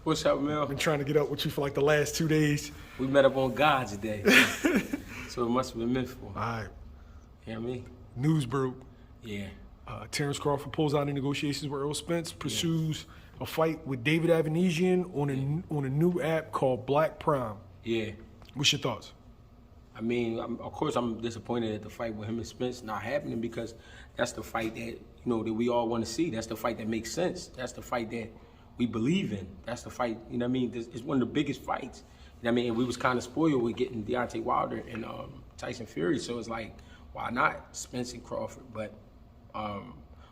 What's up, Mel? Been trying to get up with you for like the last 2 days. We met up on God's Day, so it must have been meant for. All right. You know what I mean? News broke. Yeah. Terence Crawford pulls out in negotiations with Errol Spence, pursues a fight with David Avaneysan on a new app called Black Prime. Yeah. What's your thoughts? I mean, of course, I'm disappointed at the fight with him and Spence not happening because that's the fight that that we all want to see. That's the fight that makes sense. That's the fight that we believe in. That's the fight. You know what I mean? It's one of the biggest fights. You know what I mean? And we was kind of spoiled with getting Deontay Wilder and Tyson Fury. So it's like, why not Spence and Crawford? But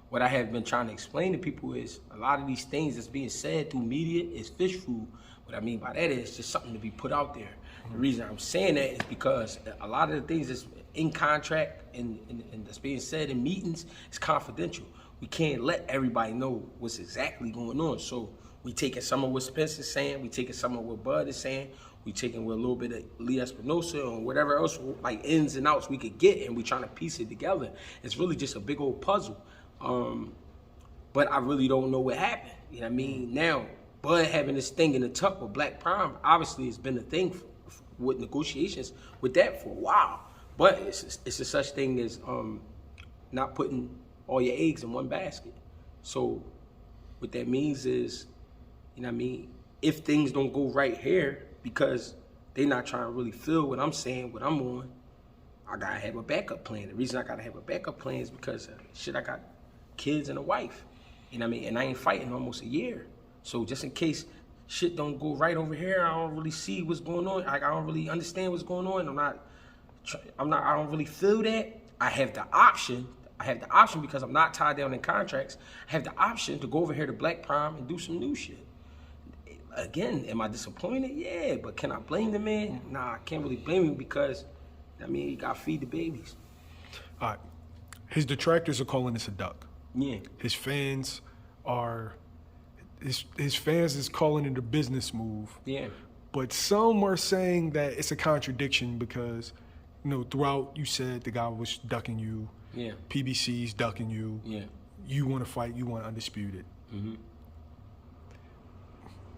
what I have been trying to explain to people is a lot of these things that's being said through media is fish food. What I mean by that is just something to be put out there. The reason I'm saying that is because a lot of the things that's in contract and that's being said in meetings is confidential. We can't let everybody know what's exactly going on. So we taking some of what Spence is saying, we taking some of what Bud is saying, we taking with a little bit of Lee Espinosa and whatever else like ins and outs we could get, and we trying to piece it together. It's really just a big old puzzle. But I really don't know what happened. You know what I mean? Now, Bud having this thing in the tuck with Black Prime obviously has been a thing with negotiations with that for a while. But it's a such thing as not putting all your eggs in one basket. So what that means is, you know what I mean, if things don't go right here because they're not trying to really feel what I'm saying, what I'm on, I gotta have a backup plan. The reason I gotta have a backup plan is because I got kids and a wife. You know what I mean? And I ain't fighting almost a year. So just in case shit don't go right over here, I don't really see what's going on. I don't really understand what's going on. I don't really feel that. I have the option because I'm not tied down in contracts. I have the option to go over here to Black Prime and do some new shit. Again, am I disappointed? Yeah, but can I blame the man? Nah, I can't really blame him because, I mean, you gotta feed the babies. All right. His detractors are calling this a duck. Yeah. His fans is calling it a business move. Yeah. But some are saying that it's a contradiction because, throughout you said the guy was ducking you. Yeah. PBC's ducking you. Yeah. You want to fight. You want undisputed. Mm-hmm.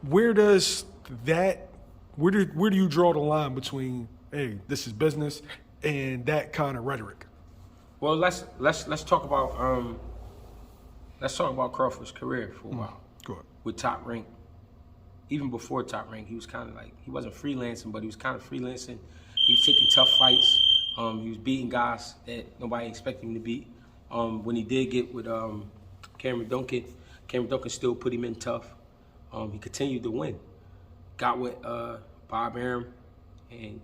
Where do you draw the line between, hey, this is business, and that kind of rhetoric? Well, let's talk about Crawford's career for a while. Go ahead. With Top Rank. Even before Top Rank, he was kind of like, he wasn't freelancing, but he was kind of freelancing. He was taking tough fights. He was beating guys that nobody expected him to beat. When he did get with Cameron Duncan still put him in tough. He continued to win. Got with Bob Arum, and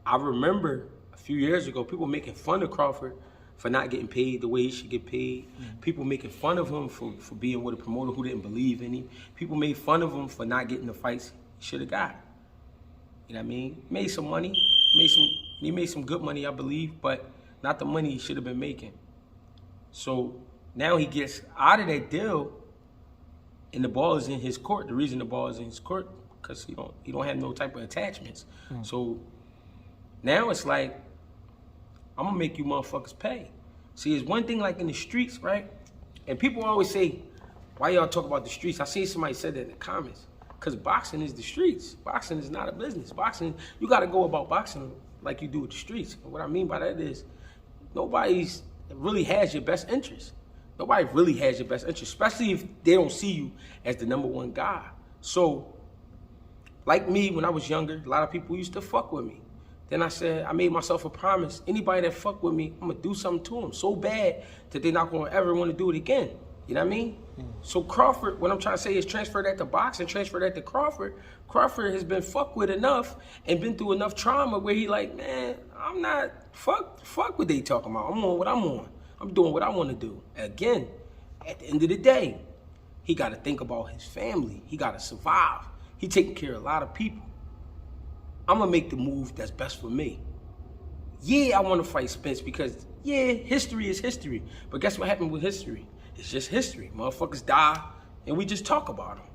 I remember a few years ago people making fun of Crawford for not getting paid the way he should get paid. People making fun of him for being with a promoter who didn't believe in him. People made fun of him for not getting the fights he should have got. You know what I mean? Made some money, he made some good money, I believe, but not the money he should have been making. So now he gets out of that deal, and the ball is in his court. The reason the ball is in his court, because he don't have no type of attachments. So now it's like, I'm gonna make you motherfuckers pay. See, it's one thing like in the streets, right? And people always say, why y'all talk about the streets? I seen somebody said that in the comments. Because boxing is the streets. Boxing is not a business. Boxing, you gotta go about boxing like you do with the streets. And what I mean by that is, nobody really has your best interest. Nobody really has your best interest, especially if they don't see you as the #1 guy. So, like me, when I was younger, a lot of people used to fuck with me. Then I said, I made myself a promise. Anybody that fuck with me, I'm gonna do something to them so bad that they're not gonna ever wanna do it again. You know what I mean? So Crawford, what I'm trying to say is transfer that to boxing, transfer that to Crawford. Crawford has been fucked with enough and been through enough trauma where he like, man, I'm not, fuck what they talking about. I'm on what I'm on. I'm doing what I wanna do. Again, at the end of the day, he gotta think about his family. He gotta survive. He taking care of a lot of people. I'm gonna make the move that's best for me. Yeah, I wanna fight Spence because, yeah, history is history. But guess what happened with history? It's just history. Motherfuckers die, and we just talk about them.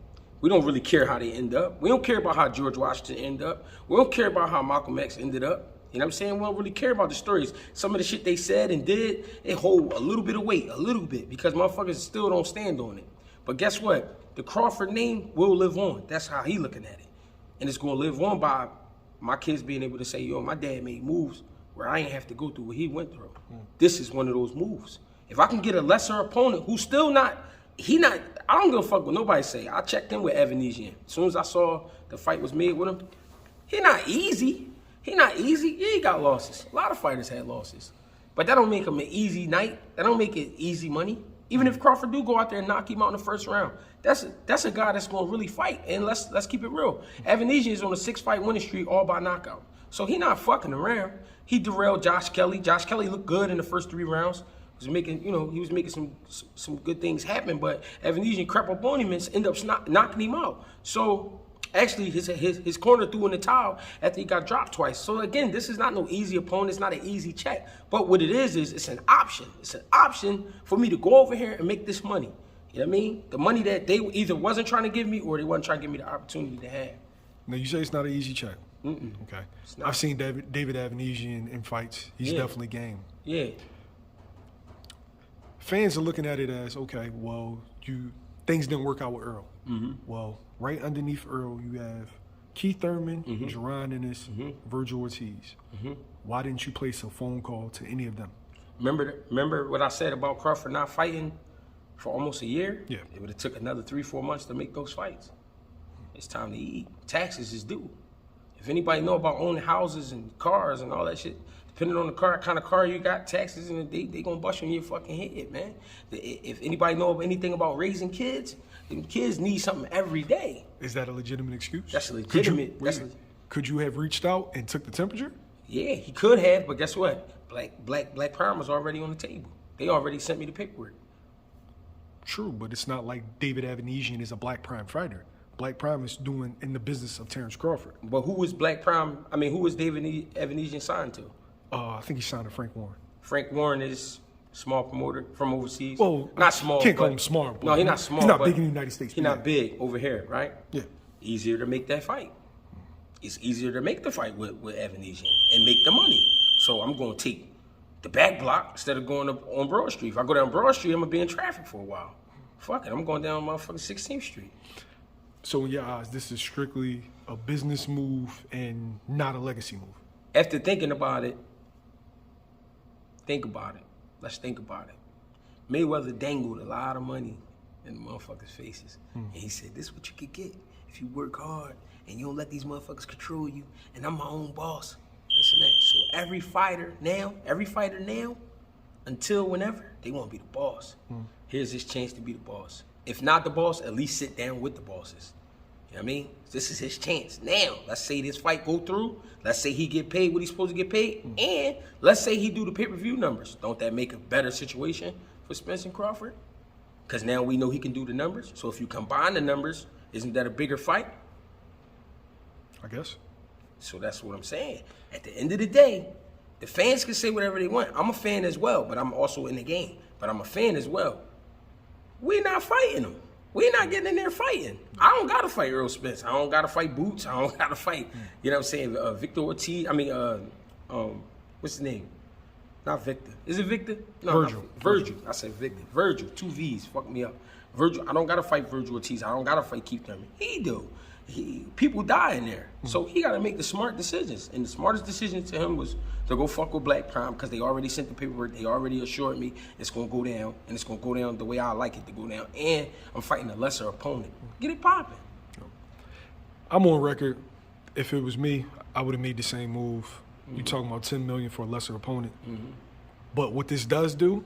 We don't really care how they end up. We don't care about how George Washington ended up. We don't care about how Malcolm X ended up. You know what I'm saying? We don't really care about the stories. Some of the shit they said and did, it hold a little bit of weight, a little bit, because motherfuckers still don't stand on it. But guess what? The Crawford name will live on. That's how he looking at it. And it's going to live on by my kids being able to say, yo, my dad made moves where I ain't have to go through what he went through. This is one of those moves. If I can get a lesser opponent who's still not, I don't give a fuck what nobody say. I checked in with Avaneysan. As soon as I saw the fight was made with him, he not easy. Yeah, he got losses. A lot of fighters had losses. But that don't make him an easy night. That don't make it easy money. Even if Crawford do go out there and knock him out in the first round, that's a guy that's going to really fight. And let's keep it real. Avaneysan is on a 6-fight winning streak, all by knockout. So he not fucking around. He derailed Josh Kelly. Josh Kelly looked good in the first 3 rounds. He was making some good things happen. But Avaneysan crept up on him and ended up knocking him out. So actually, his corner threw in the towel after he got dropped twice. So again, this is not no easy opponent. It's not an easy check. But what it is it's an option. It's an option for me to go over here and make this money. You know what I mean? The money that they either wasn't trying to give me or they wasn't trying to give me the opportunity to have. Now, you say it's not an easy check. Okay. I've seen David Avaneysan in fights. He's definitely game. Yeah. Fans are looking at it as, okay, well, things didn't work out with Errol. Well, right underneath Errol, you have Keith Thurman, Jerron Ennis, Virgil Ortiz. Why didn't you place a phone call to any of them? Remember what I said about Crawford not fighting for almost a year? Yeah. It would have took another 3-4 months to make those fights. It's time to eat. Taxes is due. If anybody know about owning houses and cars and all that shit, depending on the kind of car you got, taxes, and they gonna bust you in your fucking head, man. If anybody know anything about raising kids, then kids need something every day. Is that a legitimate excuse? That's legitimate. Could you have reached out and took the temperature? Yeah, he could have, but guess what? Black Prime was already on the table. They already sent me the paperwork. True, but it's not like David Avaneysan is a Black Prime fighter. Black Prime is doing in the business of Terence Crawford. But who was Black Prime? I mean, who was David Avaneysan signed to? I think he signed to Frank Warren. Frank Warren is small promoter from overseas. Well, not small. Can't call him small. No, he's not small. He's not big in the United States. He's not big over here, right? Yeah. Easier to make that fight. It's easier to make the fight with Avaneysan and make the money. So I'm going to take the back block instead of going up on Broad Street. If I go down Broad Street, I'm going to be in traffic for a while. Fuck it, I'm going down motherfucking 16th Street. So in your eyes, this is strictly a business move and not a legacy move? After thinking about it, let's think about it. Mayweather dangled a lot of money in the motherfuckers' faces. And he said, this is what you could get if you work hard and you don't let these motherfuckers control you, and I'm my own boss. This and that. So every fighter now, until whenever, they want to be the boss. Here's his chance to be the boss. If not the boss, at least sit down with the bosses. You know what I mean? This is his chance. Now, let's say this fight go through. Let's say he get paid what he's supposed to get paid. And let's say he do the pay-per-view numbers. Don't that make a better situation for Spence and Crawford? Because now we know he can do the numbers. So if you combine the numbers, isn't that a bigger fight? I guess. So that's what I'm saying. At the end of the day, the fans can say whatever they want. I'm a fan as well, but I'm also in the game. But I'm a fan as well. We're not fighting them. We're not getting in there fighting. I don't got to fight Errol Spence. I don't got to fight Boots. I don't got to fight, you know what I'm saying, Victor Ortiz. I mean, what's his name? Not Victor. Is it Victor? No, Virgil. Virgil. I said Victor. Virgil. 2 V's. Fuck me up. Virgil. I don't got to fight Virgil Ortiz. I don't got to fight Keith Thurman. He do. People die in there. So he got to make the smart decisions. And the smartest decision to him was to go fuck with Black Prime because they already sent the paperwork. They already assured me it's going to go down. And it's going to go down the way I like it to go down. And I'm fighting a lesser opponent. Get it popping. I'm on record. If it was me, I would have made the same move. You talking about $10 million for a lesser opponent. But what this does do,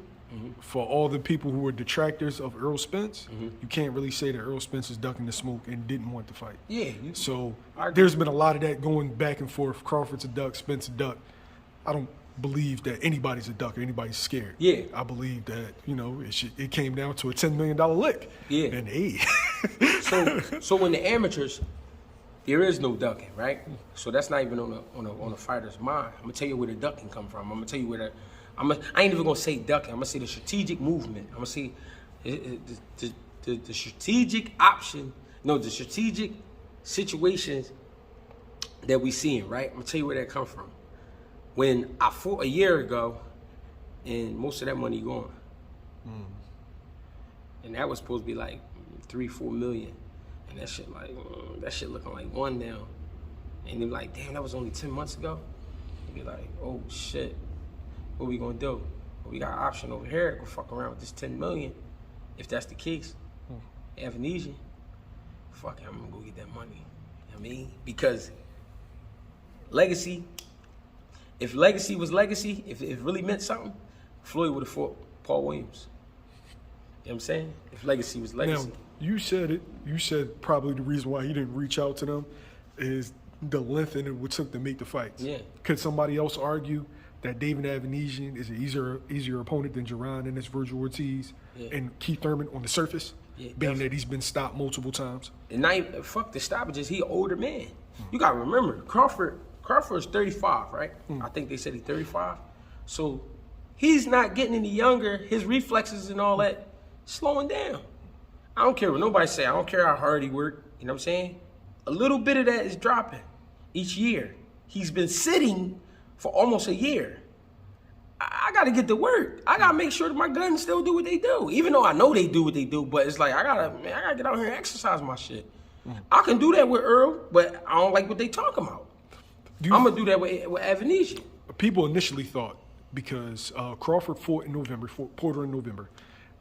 for all the people who were detractors of Errol Spence, you can't really say that Errol Spence is ducking the smoke and didn't want to fight. Yeah. So there's been a lot of that going back and forth. Crawford's a duck, Spence a duck. I don't believe that anybody's a duck or anybody's scared. Yeah. I believe that, it came down to a $10 million lick. Yeah. And hey. So when the amateurs, there is no ducking, right? So that's not even on a fighter's mind. I'm gonna tell you where the ducking come from. I'm gonna tell you where I ain't even gonna say ducking. I'm gonna say the strategic movement. I'm gonna say the strategic option. No, the strategic situations that we seeing, right? I'm gonna tell you where that come from. When I fought a year ago, and most of that money gone, and that was supposed to be like 3-4 million. And that shit that shit looking like one now. And they're like, damn, that was only 10 months ago. They be like, oh shit, what we gonna do? We got an option over here, go fuck around with this 10 million. If that's the case, Avaneysan, fuck it, I'm gonna go get that money. You know what I mean? Because legacy, if legacy was legacy, if it really meant something, Floyd would have fought Paul Williams. You know what I'm saying? If legacy was legacy. Now, you said it. You said probably the reason why he didn't reach out to them is the length and it took to make the fights. Yeah. Could somebody else argue that David Avaneysan is an easier opponent than Jerron and his Virgil Ortiz and Keith Thurman on the surface, being that he's been stopped multiple times? And now, fuck the stoppages, he an older man. You gotta remember, Crawford's 35, right? I think they said he's 35. So he's not getting any younger. His reflexes and all that slowing down. I don't care what nobody say. I don't care how hard he worked. You know what I'm saying? A little bit of that is dropping each year. He's been sitting for almost a year. I got to get to work. I got to make sure that my guns still do what they do. Even though I know they do what they do, but it's like, I got to get out here and exercise my shit. I can do that with Earl, but I don't like what they talking about. I'm going to do that with Avaneysan. People initially thought, because Crawford fought in November, fought Porter in November,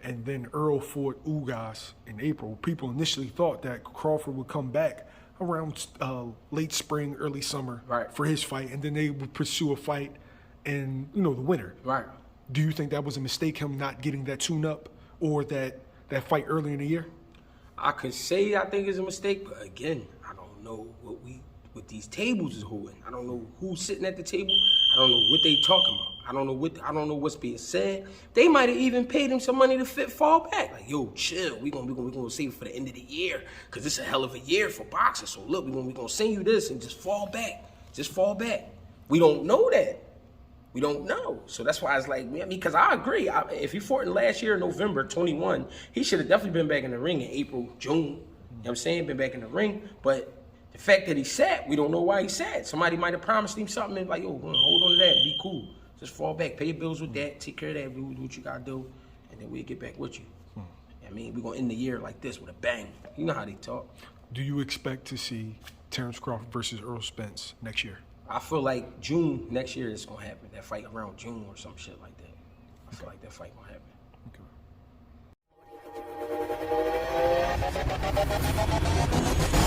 and then Earl fought Ugas in April, people initially thought that Crawford would come back around late spring, early summer for his fight, and then they would pursue a fight in, the winter. Right. Do you think that was a mistake, him not getting that tune-up or that fight early in the year? I could say I think it's a mistake, but again, I don't know what these tables is holding. I don't know who's sitting at the table. I don't know what they talking about. I don't know what's being said. They might have even paid him some money to fall back. Like, yo, chill. We gonna save it for the end of the year, cause it's a hell of a year for boxing. So look, we gonna send you this and just fall back. Just fall back. We don't know that. We don't know. So that's why it's like, because I agree. If he fought in last year, November 21, he should have definitely been back in the ring in April, June. You know what I'm saying? Been back in the ring. But the fact that he sat, we don't know why he sat. Somebody might have promised him something and like, yo, hold on to that, be cool. Just fall back, pay your bills with that, take care of that, do what you gotta do, and then we'll get back with you. I mean, we're gonna end the year like this with a bang. You know how they talk. Do you expect to see Terence Crawford versus Errol Spence next year? I feel like June next year is gonna happen. That fight around June or some shit like that. I feel like that fight gonna happen. Okay.